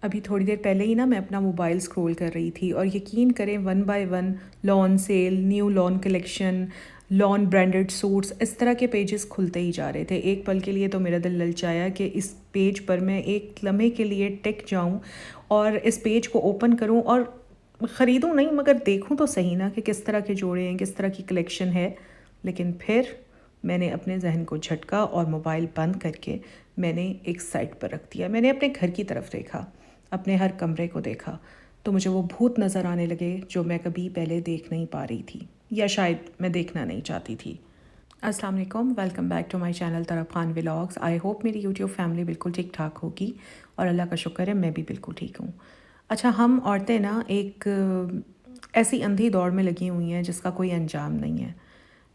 ابھی تھوڑی دیر پہلے ہی نا میں اپنا موبائل اسکرول کر رہی تھی اور یقین کریں 1 by 1 lawn sale, new lawn collection, lawn branded suits, اس طرح کے پیجز کھلتے ہی جا رہے تھے. ایک پل کے لیے تو میرا دل للچایا کہ اس پیج پر میں ایک لمحے کے لیے ٹک جاؤں اور اس پیج کو اوپن کروں اور خریدوں نہیں مگر دیکھوں تو صحیح نا کہ کس طرح کے جوڑے ہیں، کس طرح کی کلیکشن ہے. لیکن پھر میں نے اپنے ذہن کو جھٹکا اور موبائل بند کر کے میں نے ایک سائٹ پر رکھ دیا. میں نے اپنے گھر کی طرف دیکھا، اپنے ہر کمرے کو دیکھا تو مجھے وہ بھوت نظر آنے لگے جو میں کبھی پہلے دیکھ نہیں پا رہی تھی یا شاید میں دیکھنا نہیں چاہتی تھی. السلام علیکم، welcome back to my channel طرف خان ولاگس. آئی ہوپ میری یوٹیوب فیملی بالکل ٹھیک ٹھاک ہوگی اور اللہ کا شکر ہے میں بھی بالکل ٹھیک ہوں. اچھا، ہم عورتیں نا ایک ایسی اندھی دوڑ میں لگی ہوئی ہیں جس کا کوئی انجام نہیں ہے.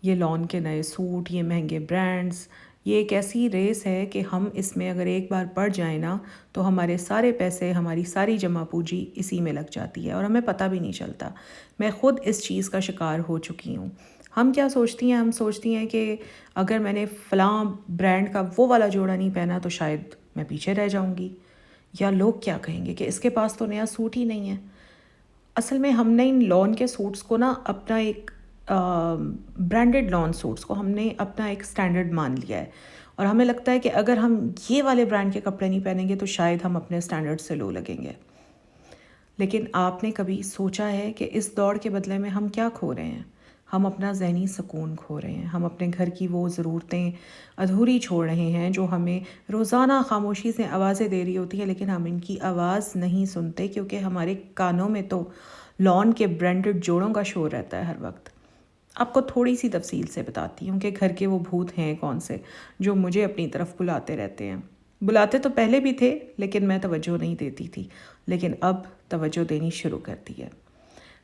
یہ لان کے نئے سوٹ، یہ مہنگے برانڈز، یہ ایک ایسی ریس ہے کہ ہم اس میں اگر ایک بار پڑ جائیں نا تو ہمارے سارے پیسے، ہماری ساری جمع پونجی اسی میں لگ جاتی ہے اور ہمیں پتہ بھی نہیں چلتا. میں خود اس چیز کا شکار ہو چکی ہوں. ہم کیا سوچتی ہیں؟ ہم سوچتی ہیں کہ اگر میں نے فلاں برانڈ کا وہ والا جوڑا نہیں پہنا تو شاید میں پیچھے رہ جاؤں گی، یا لوگ کیا کہیں گے کہ اس کے پاس تو نیا سوٹ ہی نہیں ہے. اصل میں ہم نے ان لان کے سوٹس کو نا اپنا ایک برانڈڈ لان سوٹس کو ہم نے اپنا ایک سٹینڈرڈ مان لیا ہے اور ہمیں لگتا ہے کہ اگر ہم یہ والے برانڈ کے کپڑے نہیں پہنیں گے تو شاید ہم اپنے سٹینڈرڈ سے لو لگیں گے. لیکن آپ نے کبھی سوچا ہے کہ اس دوڑ کے بدلے میں ہم کیا کھو رہے ہیں؟ ہم اپنا ذہنی سکون کھو رہے ہیں. ہم اپنے گھر کی وہ ضرورتیں ادھوری چھوڑ رہے ہیں جو ہمیں روزانہ خاموشی سے آوازیں دے رہی ہوتی ہیں، لیکن ہم ان کی آواز نہیں سنتے کیونکہ ہمارے کانوں میں تو لان کے برانڈڈ جوڑوں کا شور رہتا ہے ہر وقت. آپ کو تھوڑی سی تفصیل سے بتاتی ہوں کہ گھر کے وہ بھوت ہیں کون سے جو مجھے اپنی طرف بلاتے رہتے ہیں. بلاتے تو پہلے بھی تھے لیکن میں توجہ نہیں دیتی تھی، لیکن اب توجہ دینی شروع کر دی ہے.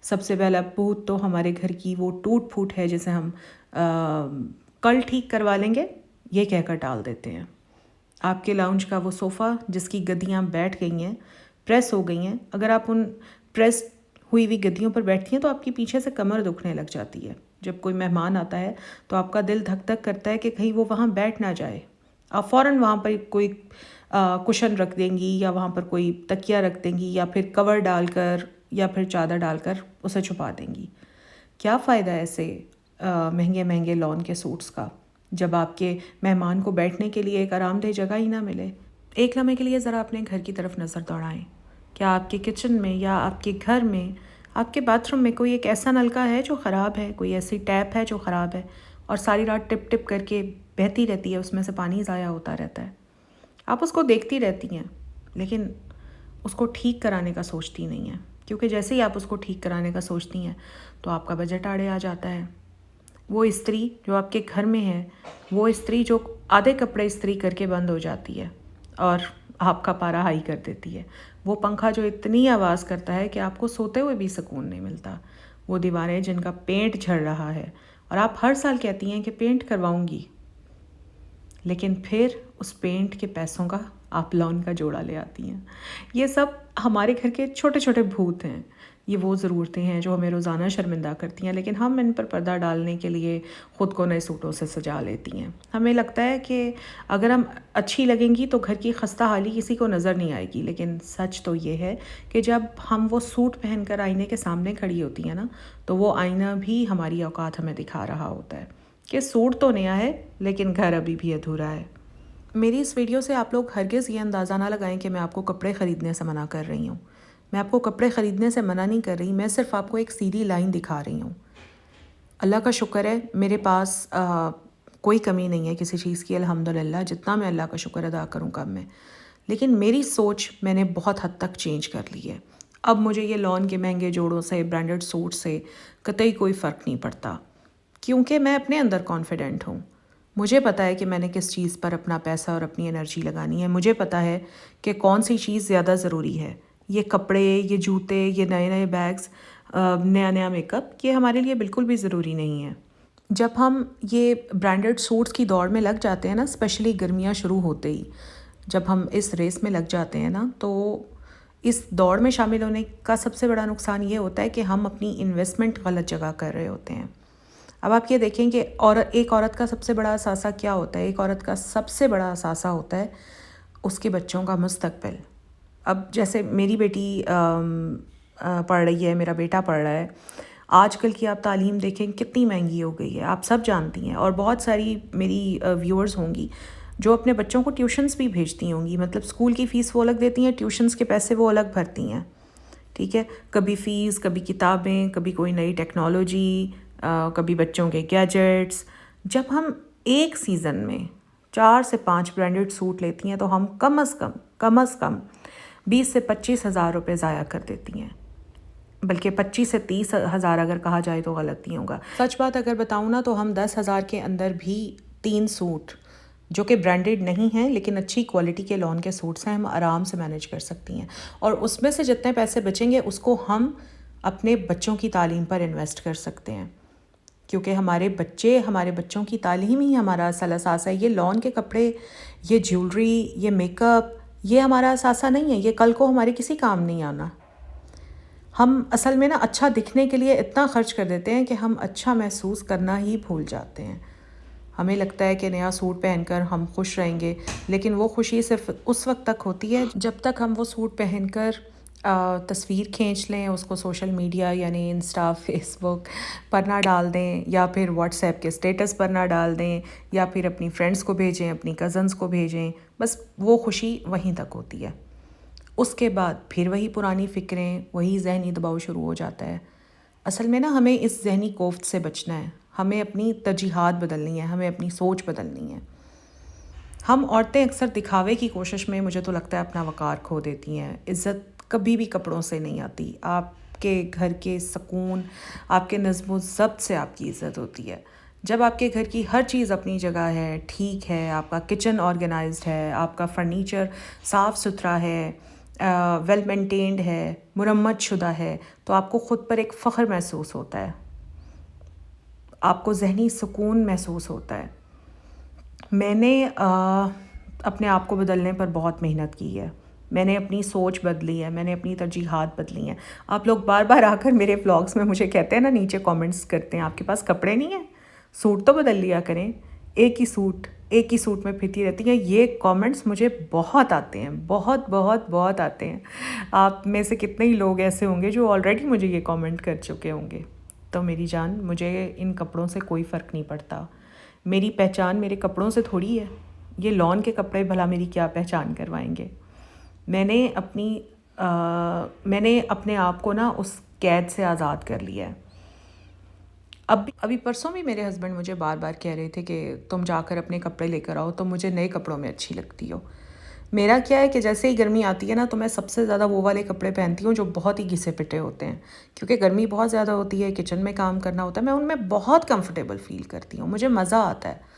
سب سے پہلا بھوت تو ہمارے گھر کی وہ ٹوٹ پھوٹ ہے جسے ہم کل ٹھیک کروا لیں گے یہ کہہ کر ٹال دیتے ہیں. آپ کے لاؤنج کا وہ صوفہ جس کی گدیاں بیٹھ گئی ہیں، پریس ہو گئی ہیں، اگر آپ ان پریس ہوئی ہوئی گدیوں پر بیٹھتی ہیں تو آپ کی پیچھے سے کمر دکھنے لگ جاتی ہے. جب کوئی مہمان آتا ہے تو آپ کا دل دھک دھک کرتا ہے کہ کہیں وہ وہاں بیٹھ نہ جائے. آپ فوراً وہاں پر کوئی کشن رکھ دیں گی یا وہاں پر کوئی تکیہ رکھ دیں گی یا پھر کور ڈال کر یا پھر چادر ڈال کر اسے چھپا دیں گی. کیا فائدہ ہے ایسے مہنگے مہنگے لان کے سوٹس کا جب آپ کے مہمان کو بیٹھنے کے لیے ایک آرام دہ جگہ ہی نہ ملے؟ ایک لمحے کے لیے ذرا اپنے گھر کی طرف نظر دوڑائیں. کیا آپ کے کچن میں یا آپ کے گھر میں، آپ کے باتھ روم میں کوئی ایک ایسا نلکا ہے جو خراب ہے، کوئی ایسی ٹیپ ہے جو خراب ہے اور ساری رات ٹپ ٹپ کر کے بہتی رہتی ہے، اس میں سے پانی ضائع ہوتا رہتا ہے؟ آپ اس کو دیکھتی رہتی ہیں لیکن اس کو ٹھیک کرانے کا سوچتی نہیں ہیں، کیونکہ جیسے ہی آپ اس کو ٹھیک کرانے کا سوچتی ہیں تو آپ کا بجٹ آڑے آ جاتا ہے. وہ استری جو آپ کے گھر میں ہے، وہ استری جو آدھے کپڑے استری کر کے بند ہو جاتی ہے اور آپ کا پارا ہائی کر دیتی ہے. وہ پنکھا جو اتنی آواز کرتا ہے کہ آپ کو سوتے ہوئے بھی سکون نہیں ملتا. وہ دیواریں جن کا پینٹ جھڑ رہا ہے اور آپ ہر سال کہتی ہیں کہ پینٹ کرواؤں گی، لیکن پھر اس پینٹ کے پیسوں کا آپ لان کا جوڑا لے آتی ہیں. یہ سب ہمارے گھر کے چھوٹے چھوٹے بھوت ہیں. یہ وہ ضرورتیں ہیں جو ہمیں روزانہ شرمندہ کرتی ہیں، لیکن ہم ان پر پردہ ڈالنے کے لیے خود کو نئے سوٹوں سے سجا لیتی ہیں. ہمیں لگتا ہے کہ اگر ہم اچھی لگیں گی تو گھر کی خستہ حالی کسی کو نظر نہیں آئے گی. لیکن سچ تو یہ ہے کہ جب ہم وہ سوٹ پہن کر آئینے کے سامنے کھڑی ہوتی ہیں نا تو وہ آئینہ بھی ہماری اوقات ہمیں دکھا رہا ہوتا ہے کہ سوٹ تو نیا ہے لیکن گھر ابھی بھی ادھورا ہے. میری اس ویڈیو سے آپ لوگ ہرگز یہ اندازہ نہ لگائیں کہ میں آپ کو کپڑے خریدنے سے منع کر رہی ہوں. میں آپ کو کپڑے خریدنے سے منع نہیں کر رہی، میں صرف آپ کو ایک سیدھی لائن دکھا رہی ہوں. اللہ کا شکر ہے میرے پاس کوئی کمی نہیں ہے کسی چیز کی، الحمدللہ. جتنا میں اللہ کا شکر ادا کروں کم میں. لیکن میری سوچ میں نے بہت حد تک چینج کر لی ہے. اب مجھے یہ لان کے مہنگے جوڑوں سے، برانڈڈ سوٹ سے قطعی کوئی فرق نہیں پڑتا، کیونکہ میں اپنے اندر کانفیڈنٹ ہوں. مجھے پتہ ہے کہ میں نے کس چیز پر اپنا پیسہ اور اپنی انرجی لگانی ہے. مجھے پتہ ہے کہ کون سی چیز زیادہ ضروری ہے. یہ کپڑے، یہ جوتے، یہ نئے نئے بیگز، نیا نیا میک اپ، یہ ہمارے لیے بالکل بھی ضروری نہیں ہے. جب ہم یہ برانڈڈ سوٹس کی دوڑ میں لگ جاتے ہیں نا، اسپیشلی گرمیاں شروع ہوتے ہی جب ہم اس ریس میں لگ جاتے ہیں نا، تو اس دوڑ میں شامل ہونے کا سب سے بڑا نقصان یہ ہوتا ہے کہ ہم اپنی انویسٹمنٹ غلط جگہ کر رہے ہوتے ہیں. اب آپ یہ دیکھیں کہ ایک عورت کا سب سے بڑا اثاثہ کیا ہوتا ہے؟ ایک عورت کا سب سے بڑا اثاثہ ہوتا ہے اس کے بچوں کا مستقبل. اب جیسے میری بیٹی پڑھ رہی ہے, میرا بیٹا پڑھ رہا ہے, آج کل کی آپ تعلیم دیکھیں کتنی مہنگی ہو گئی ہے, آپ سب جانتی ہیں, اور بہت ساری میری ویورز ہوں گی جو اپنے بچوں کو ٹیوشنس بھی بھیجتی ہوں گی, مطلب اسکول کی فیس وہ الگ دیتی ہیں, ٹیوشنس کے پیسے وہ الگ بھرتی ہیں, ٹھیک ہے, کبھی فیس, کبھی کتابیں, کبھی کوئی نئی ٹیکنالوجی, کبھی بچوں کے گیجٹس. جب ہم ایک سیزن میں 4 سے 5 برانڈڈ سوٹ لیتی ہیں تو ہم کم از کم 20 سے 25 ہزار روپے ضائع کر دیتی ہیں, بلکہ 25 سے 30 ہزار اگر کہا جائے تو غلط نہیں ہوگا. سچ بات اگر بتاؤں نا تو ہم 10 ہزار کے اندر بھی 3 سوٹ جو کہ برانڈڈ نہیں ہیں لیکن اچھی کوالٹی کے لون کے سوٹس ہیں, ہم آرام سے مینیج کر سکتی ہیں, اور اس میں سے جتنے پیسے بچیں گے اس کو ہم اپنے بچوں کی تعلیم پر انویسٹ کر سکتے ہیں, کیونکہ ہمارے بچوں کی تعلیم ہی ہمارا اصل اثاثہ ہے. یہ لون کے کپڑے, یہ جیولری, یہ میک اپ, یہ ہمارا اثاثہ نہیں ہے, یہ کل کو ہمارے کسی کام نہیں آنا. ہم اصل میں نا اچھا دکھنے کے لیے اتنا خرچ کر دیتے ہیں کہ ہم اچھا محسوس کرنا ہی بھول جاتے ہیں. ہمیں لگتا ہے کہ نیا سوٹ پہن کر ہم خوش رہیں گے, لیکن وہ خوشی صرف اس وقت تک ہوتی ہے جب تک ہم وہ سوٹ پہن کر تصویر کھینچ لیں, اس کو سوشل میڈیا یعنی انسٹا, فیس بک پر نہ ڈال دیں, یا پھر واٹس ایپ کے اسٹیٹس پر نہ ڈال دیں, یا پھر اپنی فرینڈس کو بھیجیں, اپنی کزنس کو بھیجیں. بس وہ خوشی وہیں تک ہوتی ہے. اس کے بعد پھر وہی پرانی فکریں, وہی ذہنی دباؤ شروع ہو جاتا ہے. اصل میں نا ہمیں اس ذہنی کوفت سے بچنا ہے, ہمیں اپنی ترجیحات بدلنی ہے, ہمیں اپنی سوچ بدلنی ہے. ہم عورتیں اکثر دکھاوے کی کوشش میں مجھے تو لگتا ہے اپنا وقار کھو دیتی ہیں. عزت کبھی بھی کپڑوں سے نہیں آتی. آپ کے گھر کے سکون, آپ کے نظم و ضبط سے آپ کی عزت ہوتی ہے. جب آپ کے گھر کی ہر چیز اپنی جگہ ہے, ٹھیک ہے, آپ کا کچن آرگنائزڈ ہے, آپ کا فرنیچر صاف ستھرا ہے, ویل مینٹینڈ ہے, مرمت شدہ ہے, تو آپ کو خود پر ایک فخر محسوس ہوتا ہے, آپ کو ذہنی سکون محسوس ہوتا ہے. میں نے اپنے آپ کو بدلنے پر بہت محنت کی ہے, میں نے اپنی سوچ بدلی ہے, میں نے اپنی ترجیحات بدلی ہیں. آپ لوگ بار بار آ کر میرے ولاگس میں مجھے کہتے ہیں نا, نیچے کامنٹس کرتے ہیں, آپ کے پاس کپڑے نہیں ہیں, سوٹ تو بدل لیا کریں, ایک ہی سوٹ میں پھرتی رہتی ہیں. یہ کامنٹس مجھے بہت آتے ہیں, بہت آتے ہیں. آپ میں سے کتنے ہی لوگ ایسے ہوں گے جو آلریڈی مجھے یہ کامنٹ کر چکے ہوں گے. تو میری جان, مجھے ان کپڑوں سے کوئی فرق نہیں پڑتا. میری پہچان میرے کپڑوں سے تھوڑی ہے. یہ لون کے کپڑے بھلا میری کیا پہچان کروائیں گے. میں نے اپنے آپ کو نا اس قید سے آزاد کر لیا ہے. ابھی پرسوں بھی میرے ہسبینڈ مجھے بار بار کہہ رہے تھے کہ تم جا کر اپنے کپڑے لے کر آؤ, تو مجھے نئے کپڑوں میں اچھی لگتی ہو. میرا کیا ہے کہ جیسے ہی گرمی آتی ہے نا تو میں سب سے زیادہ وہ والے کپڑے پہنتی ہوں جو بہت ہی گھسے پٹے ہوتے ہیں, کیونکہ گرمی بہت زیادہ ہوتی ہے, کچن میں کام کرنا ہوتا ہے, میں ان میں بہت کمفرٹیبل فیل کرتی ہوں, مجھے مزہ آتا ہے.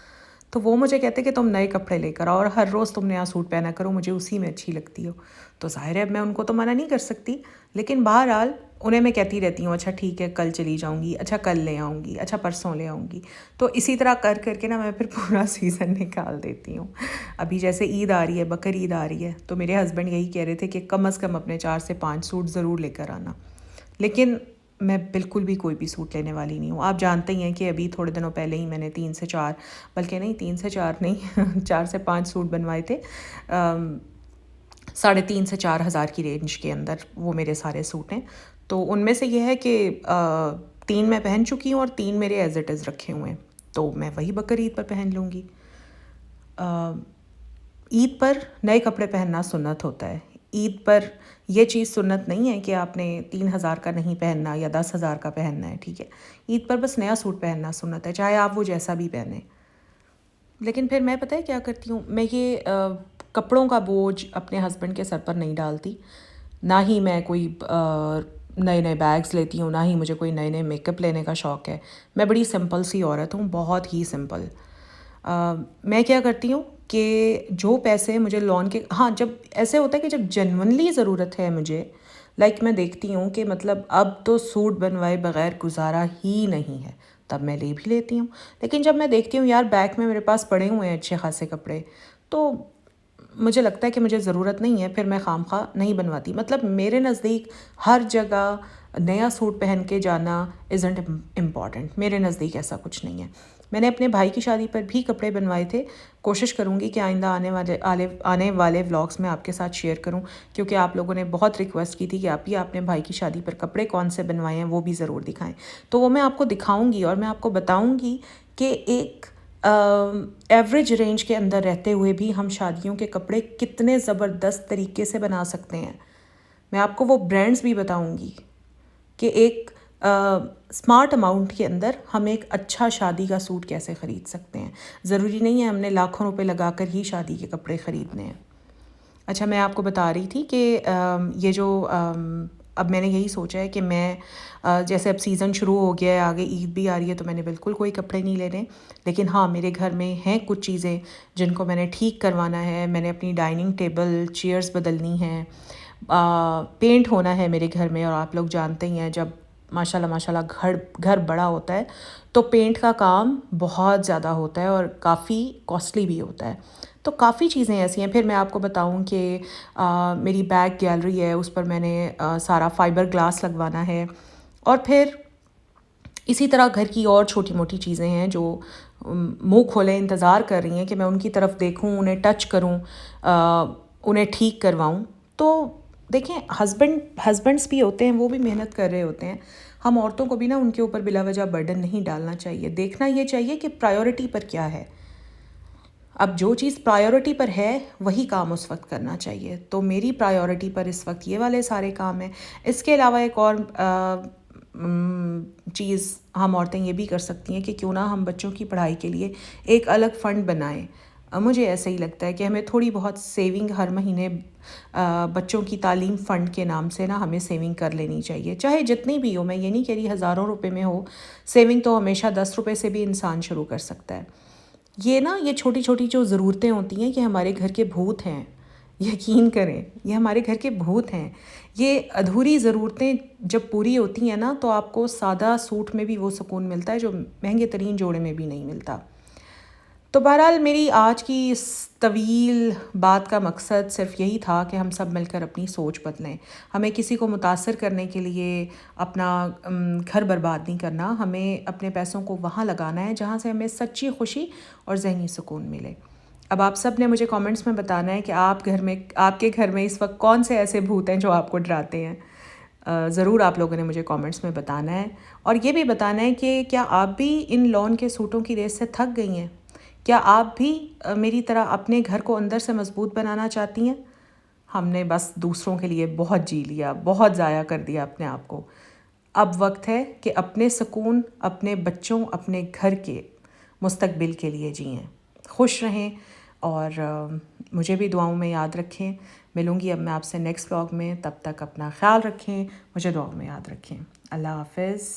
تو وہ مجھے کہتے کہ تم نئے کپڑے لے کر آؤ اور ہر روز تم نیا سوٹ پہنا کرو, مجھے اسی میں اچھی لگتی ہو. تو ظاہر ہے اب میں ان کو تو منع نہیں کر سکتی, لیکن بہرحال انہیں میں کہتی رہتی ہوں, اچھا ٹھیک ہے کل چلی جاؤں گی, اچھا کل لے آؤں گی, اچھا پرسوں لے آؤں گی. تو اسی طرح کر کے نا میں پھر پورا سیزن نکال دیتی ہوں. ابھی جیسے عید آ رہی ہے, بقر عید آ رہی ہے, تو میرے ہسبینڈ یہی کہہ رہے تھے کہ کم از کم اپنے 4 سے 5 سوٹ ضرور لے کر آنا. لیکن میں بالکل بھی کوئی بھی سوٹ لینے والی نہیں ہوں. آپ جانتے ہی ہیں کہ ابھی تھوڑے دنوں پہلے ہی میں نے 3 سے 4 4 سے 5 سوٹ بنوائے تھے, 3.5 سے 4 ہزار کی رینج کے اندر. وہ میرے سارے سوٹ ہیں. تو ان میں سے یہ ہے کہ 3 میں پہن چکی ہوں اور 3 میرے ایز اٹ از رکھے ہوئے ہیں, تو میں وہی بقر عید پر پہن لوں گی. عید پر نئے کپڑے پہننا سنت ہوتا ہے. عید پر یہ چیز سنت نہیں ہے کہ آپ نے 3,000 کا نہیں پہننا یا 10,000 کا پہننا ہے, ٹھیک ہے. عید پر بس نیا سوٹ پہننا سنت ہے, چاہے آپ وہ جیسا بھی پہنیں. لیکن پھر میں پتہ ہے کیا کرتی ہوں, میں یہ کپڑوں کا بوجھ اپنے ہسبینڈ کے سر پر نہیں ڈالتی. نہ ہی میں کوئی نئے بیگز لیتی ہوں, نہ ہی مجھے کوئی نئے میک اپ لینے کا شوق ہے. میں بڑی سمپل سی عورت ہوں, بہت ہی سمپل. میں کیا کرتی ہوں کہ جو پیسے مجھے لون کے, ہاں جب ایسے ہوتا ہے کہ جب جنونلی ضرورت ہے مجھے, میں دیکھتی ہوں کہ مطلب اب تو سوٹ بنوائے بغیر گزارا ہی نہیں ہے, تب میں لے بھی لیتی ہوں. لیکن جب میں دیکھتی ہوں یار بیگ میں میرے پاس پڑے ہوئے ہیں اچھے خاصے کپڑے, تو مجھے لگتا ہے کہ مجھے ضرورت نہیں ہے, پھر میں خواہ نہیں بنواتی. مطلب میرے نزدیک ہر جگہ نیا سوٹ پہن کے جانا ازنٹ امپورٹنٹ, میرے نزدیک ایسا کچھ نہیں ہے. میں نے اپنے بھائی کی شادی پر بھی کپڑے بنوائے تھے. کوشش کروں گی کہ آئندہ آنے والے ولاگس میں آپ کے ساتھ شیئر کروں، کیونکہ آپ لوگوں نے بہت ریکویسٹ کی تھی کہ آپ بھی اپنے بھائی کی شادی پر کپڑے کون سے بنوائے ہیں وہ بھی ضرور دکھائیں. تو وہ میں آپ کو دکھاؤں گی، اور میں آپ کو بتاؤں گی کہ ایک ایوریج رینج کے اندر رہتے ہوئے بھی ہم شادیوں کے کپڑے کتنے زبردست طریقے سے بنا سکتے ہیں. میں آپ کو وہ برانڈز بھی بتاؤں گی کہ ایک اسمارٹ اماؤنٹ کے اندر ہم ایک اچھا شادی کا سوٹ کیسے خرید سکتے ہیں. ضروری نہیں ہے ہم نے لاکھوں روپے لگا کر ہی شادی کے کپڑے خریدنے ہیں. اچھا، میں آپ کو بتا رہی تھی کہ یہ جو اب میں نے یہی سوچا ہے کہ میں جیسے اب سیزن شروع ہو گیا ہے، آگے عید بھی آ رہی ہے، تو میں نے بالکل کوئی کپڑے نہیں لینے. لیکن ہاں، میرے گھر میں ہیں کچھ چیزیں جن کو میں نے ٹھیک کروانا ہے. میں نے اپنی ڈائننگ ٹیبل، چیئرز بدلنی ہیں، پینٹ ہونا ہے میرے گھر میں. اور آپ لوگ جانتے ہی ہیں جب ماشاءاللہ گھر بڑا ہوتا ہے تو پینٹ کا کام بہت زیادہ ہوتا ہے اور کافی کاسٹلی بھی ہوتا ہے. تو کافی چیزیں ایسی ہیں. پھر میں آپ کو بتاؤں کہ میری بیک گیلری ہے، اس پر میں نے سارا فائبر گلاس لگوانا ہے. اور پھر اسی طرح گھر کی اور چھوٹی موٹی چیزیں ہیں جو منہ کھولے انتظار کر رہی ہیں کہ میں ان کی طرف دیکھوں، انہیں ٹچ کروں، انہیں ٹھیک کرواؤں. تو دیکھیں، ہسبینڈس بھی ہوتے ہیں، وہ بھی محنت کر رہے ہوتے ہیں. ہم عورتوں کو بھی نا ان کے اوپر بلا وجہ برڈن نہیں ڈالنا چاہیے. دیکھنا یہ چاہیے کہ پرائیورٹی پر کیا ہے. اب جو چیز پرائیورٹی پر ہے وہی کام اس وقت کرنا چاہیے. تو میری پرائیورٹی پر اس وقت یہ والے سارے کام ہیں. اس کے علاوہ ایک اور چیز ہم عورتیں یہ بھی کر سکتی ہیں کہ کیوں نہ ہم بچوں کی پڑھائی کے لیے ایک الگ فنڈ بنائیں. مجھے ایسا ہی لگتا ہے کہ ہمیں تھوڑی بہت سیونگ ہر مہینے بچوں کی تعلیم فنڈ کے نام سے نا ہمیں سیونگ کر لینی چاہیے، چاہے جتنی بھی ہو. میں یہ نہیں کہہ رہی ہزاروں روپے میں ہو. سیونگ تو ہمیشہ 10 روپے سے بھی انسان شروع کر سکتا ہے. یہ چھوٹی چھوٹی جو ضرورتیں ہوتی ہیں کہ ہمارے گھر کے بھوت ہیں. یقین کریں، یہ ہمارے گھر کے بھوت ہیں. یہ ادھوری ضرورتیں جب پوری ہوتی ہیں نا تو آپ کو سادہ سوٹ میں بھی وہ سکون ملتا ہے جو مہنگے ترین جوڑے میں بھی نہیں ملتا. تو بہرحال میری آج کی اس طویل بات کا مقصد صرف یہی تھا کہ ہم سب مل کر اپنی سوچ بدلیں. ہمیں کسی کو متاثر کرنے کے لیے اپنا گھر برباد نہیں کرنا. ہمیں اپنے پیسوں کو وہاں لگانا ہے جہاں سے ہمیں سچی خوشی اور ذہنی سکون ملے. اب آپ سب نے مجھے کامنٹس میں بتانا ہے کہ آپ کے گھر میں اس وقت کون سے ایسے بھوت ہیں جو آپ کو ڈراتے ہیں. ضرور آپ لوگوں نے مجھے کامنٹس میں بتانا ہے. اور یہ بھی بتانا ہے کہ کیا آپ بھی ان لون کے سوٹوں کی ریس سے تھک گئی ہیں؟ کیا آپ بھی میری طرح اپنے گھر کو اندر سے مضبوط بنانا چاہتی ہیں؟ ہم نے بس دوسروں کے لیے بہت جی لیا، بہت ضائع کر دیا اپنے آپ کو. اب وقت ہے کہ اپنے سکون، اپنے بچوں، اپنے گھر کے مستقبل کے لیے جئیں. خوش رہیں اور مجھے بھی دعاؤں میں یاد رکھیں. ملوں گی اب میں آپ سے نیکسٹ ولاگ میں. تب تک اپنا خیال رکھیں، مجھے دعاؤں میں یاد رکھیں. اللہ حافظ.